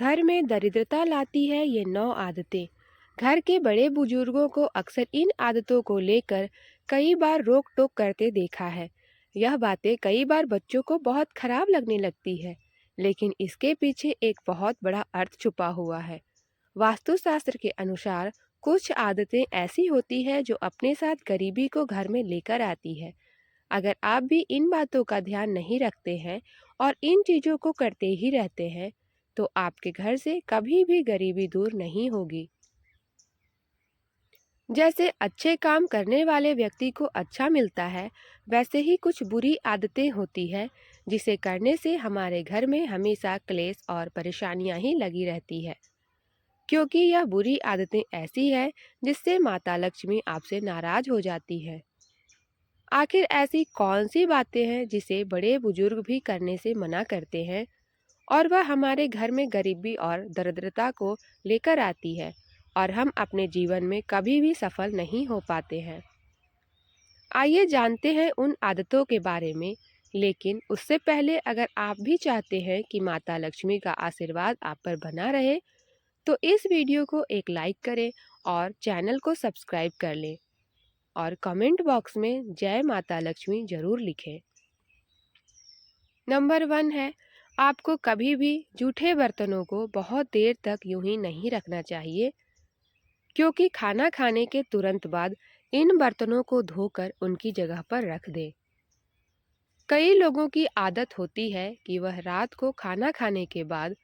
घर में दरिद्रता लाती है ये 9 आदतें। घर के बड़े बुजुर्गों को अक्सर इन आदतों को लेकर कई बार रोक टोक करते देखा है। यह बातें कई बार बच्चों को बहुत खराब लगने लगती है, लेकिन इसके पीछे एक बहुत बड़ा अर्थ छुपा हुआ है। वास्तुशास्त्र के अनुसार कुछ आदतें ऐसी होती है जो अपने साथ गरीबी को घर में लेकर आती है। अगर आप भी इन बातों का ध्यान नहीं रखते हैं और इन चीजों को करते ही रहते हैं, तो आपके घर से कभी भी गरीबी दूर नहीं होगी। जैसे अच्छे काम करने वाले व्यक्ति को अच्छा मिलता है, वैसे ही कुछ बुरी आदतें होती है जिसे करने से हमारे घर में हमेशा क्लेश और परेशानियां ही लगी रहती है। क्योंकि यह बुरी आदतें ऐसी है जिससे माता लक्ष्मी आपसे नाराज हो जाती है। आखिर ऐसी कौन सी बातें हैं जिसे बड़े बुजुर्ग भी करने से मना करते हैं और वह हमारे घर में गरीबी और दरिद्रता को लेकर आती है और हम अपने जीवन में कभी भी सफल नहीं हो पाते हैं। आइए जानते हैं उन आदतों के बारे में। लेकिन उससे पहले अगर आप भी चाहते हैं कि माता लक्ष्मी का आशीर्वाद आप पर बना रहे, तो इस वीडियो को एक लाइक करें और चैनल को सब्सक्राइब कर लें और कमेंट बॉक्स में जय माता लक्ष्मी जरूर लिखें। नंबर 1 है, आपको कभी भी जूठे बर्तनों को बहुत देर तक यूं ही नहीं रखना चाहिए, क्योंकि खाना खाने के तुरंत बाद इन बर्तनों को धोकर उनकी जगह पर रख दें। कई लोगों की आदत होती है कि वह रात को खाना खाने के बाद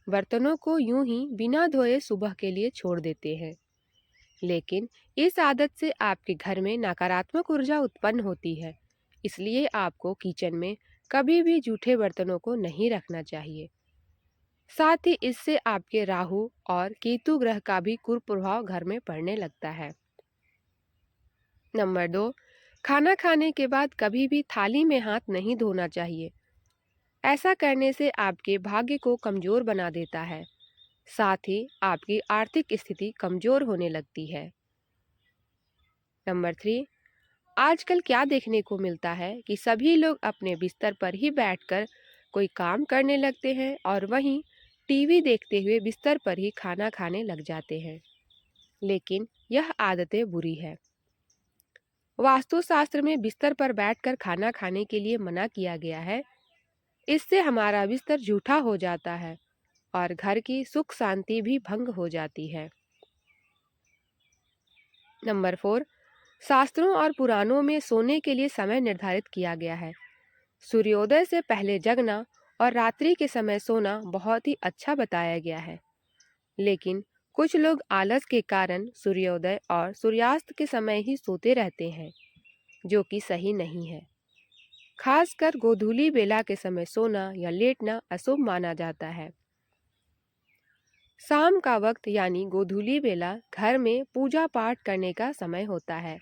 बर्तनों को यूं ही बिना धोए सुबह के लिए छोड़ देते हैं। लेकिन इस आदत से आपके घर में नकारात्मक ऊर्जा उत्पन्न होती है, इसलिए आपको किचन में कभी भी जूठे बर्तनों को नहीं रखना चाहिए। साथ ही इससे आपके राहु और केतु ग्रह का भी कुप्रभाव घर में पड़ने लगता है। नंबर 2, खाना खाने के बाद कभी भी थाली में हाथ नहीं धोना चाहिए। ऐसा करने से आपके भाग्य को कमजोर बना देता है, साथ ही आपकी आर्थिक स्थिति कमजोर होने लगती है। नंबर 3, आजकल क्या देखने को मिलता है कि सभी लोग अपने बिस्तर पर ही बैठकर कोई काम करने लगते हैं और वहीं टीवी देखते हुए बिस्तर पर ही खाना खाने लग जाते हैं। लेकिन यह आदतें बुरी है। वास्तुशास्त्र में बिस्तर पर बैठकर खाना खाने के लिए मना किया गया है। इससे हमारा बिस्तर झूठा हो जाता है और घर की सुख शांति भी भंग हो जाती है। नंबर 4, शास्त्रों और पुराणों में सोने के लिए समय निर्धारित किया गया है। सूर्योदय से पहले जगना और रात्रि के समय सोना बहुत ही अच्छा बताया गया है। लेकिन कुछ लोग आलस के कारण सूर्योदय और सूर्यास्त के समय ही सोते रहते हैं, जो कि सही नहीं है। खासकर गोधूली बेला के समय सोना या लेटना अशुभ माना जाता है। शाम का वक्त यानी गोधूली बेला घर में पूजा पाठ करने का समय होता है।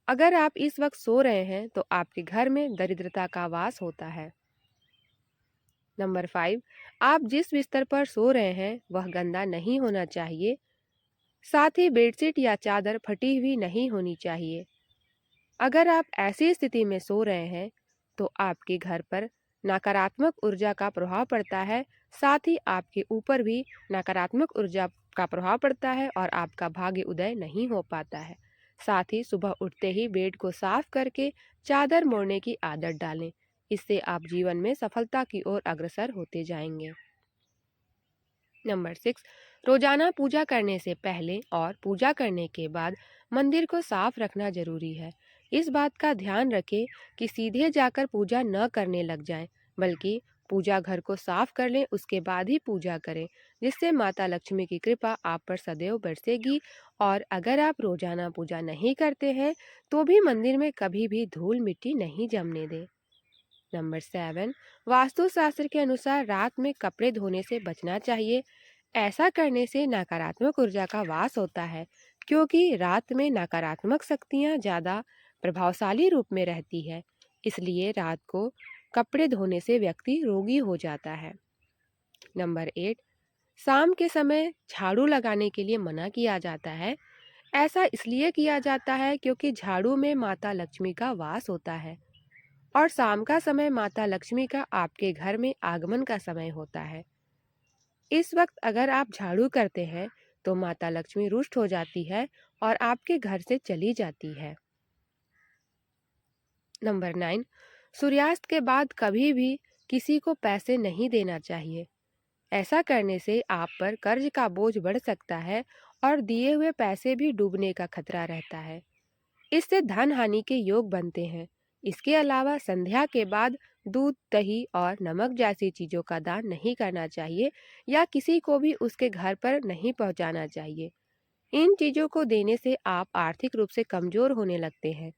अगर आप इस वक्त सो रहे हैं तो आपके घर में दरिद्रता का वास होता है। नंबर 5, आप जिस बिस्तर पर सो रहे हैं वह गंदा नहीं होना चाहिए। साथ ही बेडशीट या चादर फटी हुई नहीं होनी चाहिए। अगर आप ऐसी स्थिति में सो रहे हैं तो आपके घर पर नकारात्मक ऊर्जा का प्रभाव पड़ता है। साथ ही आपके ऊपर भी नकारात्मक ऊर्जा का प्रभाव पड़ता है और आपका भाग्य उदय नहीं हो पाता है। साथ ही सुबह उठते ही बेड को साफ करके चादर मोड़ने की आदत डालें। इससे आप जीवन में सफलता की ओर अग्रसर होते जाएंगे। नंबर 6, रोजाना पूजा करने से पहले और पूजा करने के बाद मंदिर को साफ रखना जरूरी है। इस बात का ध्यान रखें कि सीधे जाकर पूजा न करने लग जाएं, बल्कि पूजा घर को साफ कर लें, उसके बाद ही पूजा करें, जिससे माता लक्ष्मी की कृपा आप पर सदैव बरसेगी। और अगर आप रोजाना पूजा नहीं करते हैं तो भी मंदिर में कभी भी धूल मिट्टी नहीं जमने दें। नंबर 7, वास्तुशास्त्र के अनुसार रात में कपड़े धोने से बचना चाहिए। ऐसा करने से नकारात्मक ऊर्जा का वास होता है, क्योंकि रात में नकारात्मक शक्तियां ज़्यादा प्रभावशाली रूप में रहती है। इसलिए रात को कपड़े धोने से व्यक्ति रोगी हो जाता है। नंबर 8, शाम के समय झाड़ू लगाने के लिए मना किया जाता है। ऐसा इसलिए किया जाता है क्योंकि झाड़ू में माता लक्ष्मी का वास होता है और शाम का समय माता लक्ष्मी का आपके घर में आगमन का समय होता है। इस वक्त अगर आप झाड़ू करते हैं तो माता लक्ष्मी रुष्ट हो जाती है और आपके घर से चली जाती है। नंबर 9, सूर्यास्त के बाद कभी भी किसी को पैसे नहीं देना चाहिए। ऐसा करने से आप पर कर्ज का बोझ बढ़ सकता है और दिए हुए पैसे भी डूबने का खतरा रहता है। इससे धन हानि के योग बनते हैं। इसके अलावा संध्या के बाद दूध, दही और नमक जैसी चीजों का दान नहीं करना चाहिए या किसी को भी उसके घर पर नहीं पहुंचाना चाहिए। इन चीजों को देने से आप आर्थिक रूप से कमजोर होने लगते हैं।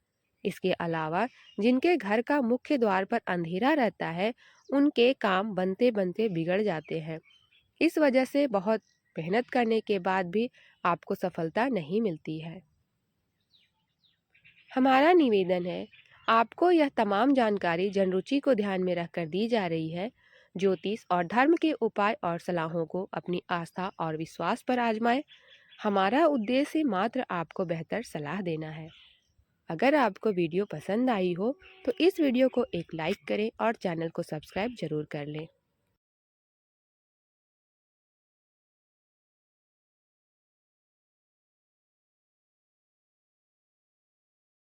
इसके अलावा जिनके घर का मुख्य द्वार पर अंधेरा रहता है, उनके काम बनते बनते बिगड़ जाते हैं। इस वजह से बहुत मेहनत करने के बाद भी आपको सफलता नहीं मिलती है। हमारा निवेदन है, आपको यह तमाम जानकारी जनरुचि को ध्यान में रखकर दी जा रही है। ज्योतिष और धर्म के उपाय और सलाहों को अपनी आस्था और विश्वास पर आजमाएं। हमारा उद्देश्य मात्र आपको बेहतर सलाह देना है। अगर आपको वीडियो पसंद आई हो तो इस वीडियो को एक लाइक करें और चैनल को सब्सक्राइब जरूर कर लें।